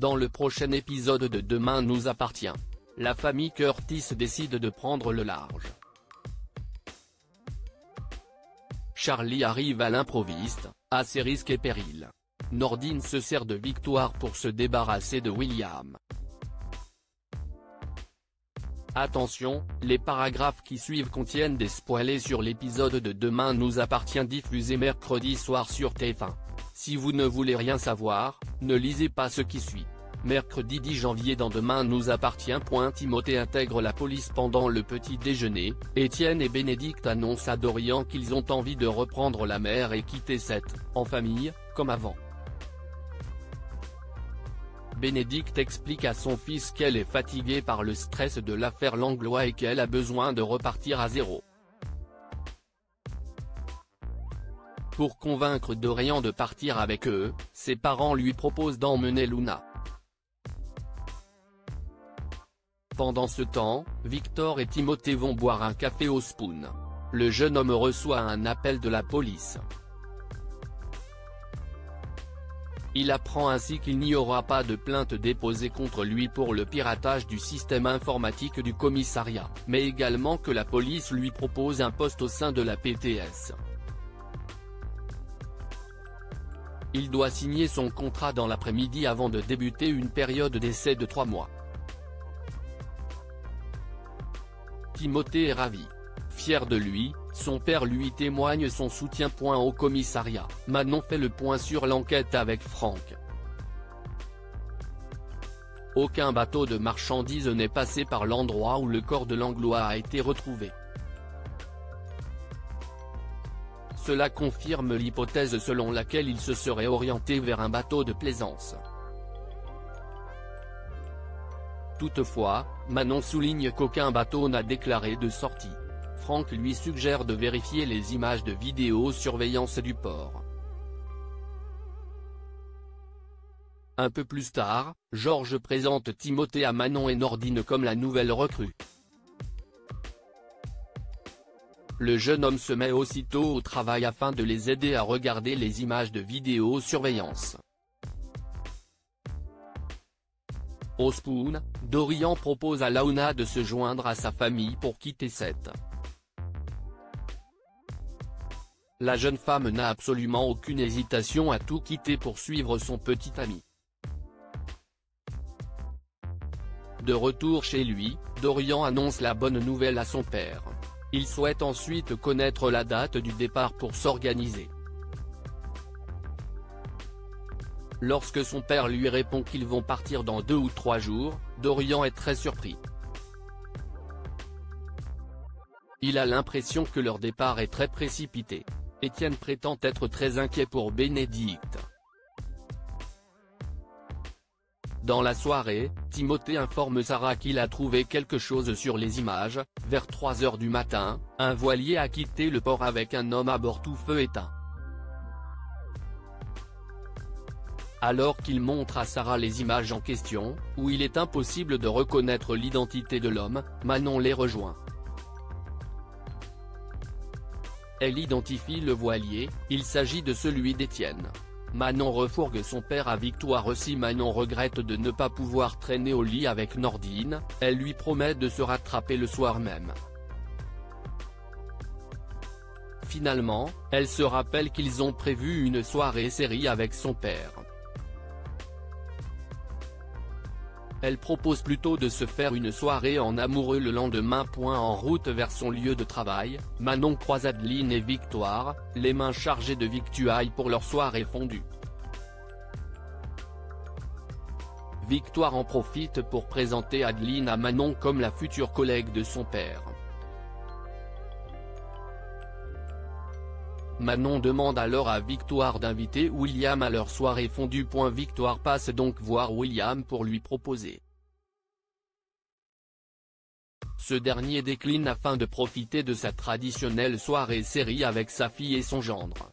Dans le prochain épisode de Demain nous appartient, la famille Curtis décide de prendre le large. Charlie arrive à l'improviste, à ses risques et périls. Nordine se sert de Victoire pour se débarrasser de William. Attention, les paragraphes qui suivent contiennent des spoilers sur l'épisode de Demain nous appartient diffusé mercredi soir sur TF1. Si vous ne voulez rien savoir, ne lisez pas ce qui suit. Mercredi 10 janvier dans Demain nous appartient. Timothée intègre la police pendant le petit déjeuner, Étienne et Bénédicte annoncent à Dorian qu'ils ont envie de reprendre la mer et quitter Sète, en famille, comme avant. Bénédicte explique à son fils qu'elle est fatiguée par le stress de l'affaire Langlois et qu'elle a besoin de repartir à zéro. Pour convaincre Dorian de partir avec eux, ses parents lui proposent d'emmener Luna. Pendant ce temps, Victor et Timothée vont boire un café au Spoon. Le jeune homme reçoit un appel de la police. Il apprend ainsi qu'il n'y aura pas de plainte déposée contre lui pour le piratage du système informatique du commissariat, mais également que la police lui propose un poste au sein de la PTS. Il doit signer son contrat dans l'après-midi avant de débuter une période d'essai de 3 mois. Timothée est ravi. Fier de lui, son père lui témoigne son soutien. Au commissariat, Manon fait le point sur l'enquête avec Franck. Aucun bateau de marchandises n'est passé par l'endroit où le corps de Langlois a été retrouvé. Cela confirme l'hypothèse selon laquelle il se serait orienté vers un bateau de plaisance. Toutefois, Manon souligne qu'aucun bateau n'a déclaré de sortie. Franck lui suggère de vérifier les images de vidéosurveillance du port. Un peu plus tard, Georges présente Timothée à Manon et Nordine comme la nouvelle recrue. Le jeune homme se met aussitôt au travail afin de les aider à regarder les images de vidéosurveillance. Au Spoon, Dorian propose à Launa de se joindre à sa famille pour quitter Sète. La jeune femme n'a absolument aucune hésitation à tout quitter pour suivre son petit ami. De retour chez lui, Dorian annonce la bonne nouvelle à son père. Il souhaite ensuite connaître la date du départ pour s'organiser. Lorsque son père lui répond qu'ils vont partir dans 2 ou 3 jours, Dorian est très surpris. Il a l'impression que leur départ est très précipité. Étienne prétend être très inquiet pour Bénédicte. Dans la soirée, Timothée informe Sarah qu'il a trouvé quelque chose sur les images. Vers 3 h du matin, un voilier a quitté le port avec un homme à bord tout feu éteint. Alors qu'il montre à Sarah les images en question, où il est impossible de reconnaître l'identité de l'homme, Manon les rejoint. Elle identifie le voilier, il s'agit de celui d'Étienne. Manon refourgue son père à Victoire aussi. Manon regrette de ne pas pouvoir traîner au lit avec Nordine, elle lui promet de se rattraper le soir même. Finalement, elle se rappelle qu'ils ont prévu une soirée série avec son père. Elle propose plutôt de se faire une soirée en amoureux le lendemain. En route vers son lieu de travail, Manon croise Adeline et Victoire, les mains chargées de victuailles pour leur soirée fondue. Victoire en profite pour présenter Adeline à Manon comme la future collègue de son père. Manon demande alors à Victoire d'inviter William à leur soirée fondue. Victoire passe donc voir William pour lui proposer. Ce dernier décline afin de profiter de sa traditionnelle soirée série avec sa fille et son gendre.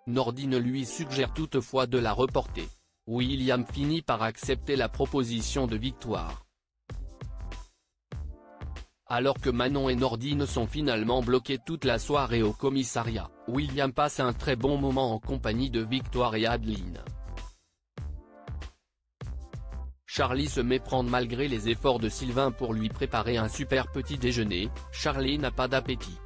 Nordine lui suggère toutefois de la reporter. William finit par accepter la proposition de Victoire. Alors que Manon et Nordine sont finalement bloqués toute la soirée au commissariat, William passe un très bon moment en compagnie de Victoire et Adeline. Charlie se méprend malgré les efforts de Sylvain pour lui préparer un super petit déjeuner. Charlie n'a pas d'appétit.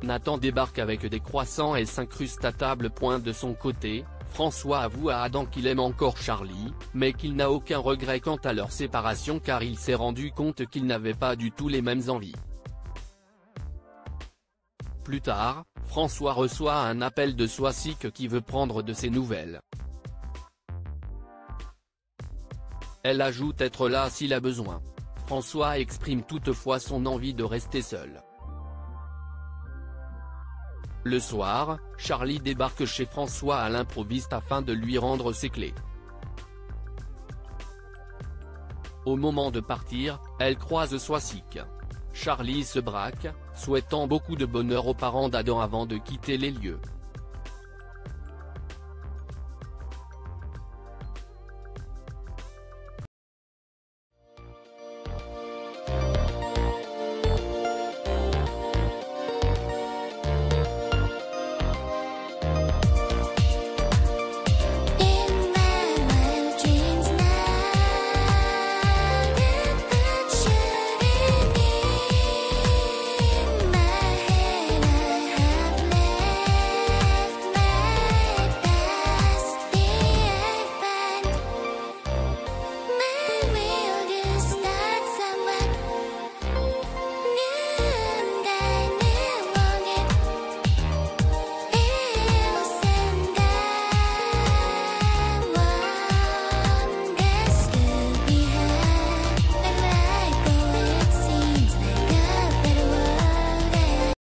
Nathan débarque avec des croissants et s'incruste à table. De son côté, François avoue à Adam qu'il aime encore Charlie, mais qu'il n'a aucun regret quant à leur séparation car il s'est rendu compte qu'ils n'avaient pas du tout les mêmes envies. Plus tard, François reçoit un appel de Soisic qui veut prendre de ses nouvelles. Elle ajoute être là s'il a besoin. François exprime toutefois son envie de rester seul. Le soir, Charlie débarque chez François à l'improviste afin de lui rendre ses clés. Au moment de partir, elle croise Soisic. Charlie se braque, souhaitant beaucoup de bonheur aux parents d'Adam avant de quitter les lieux.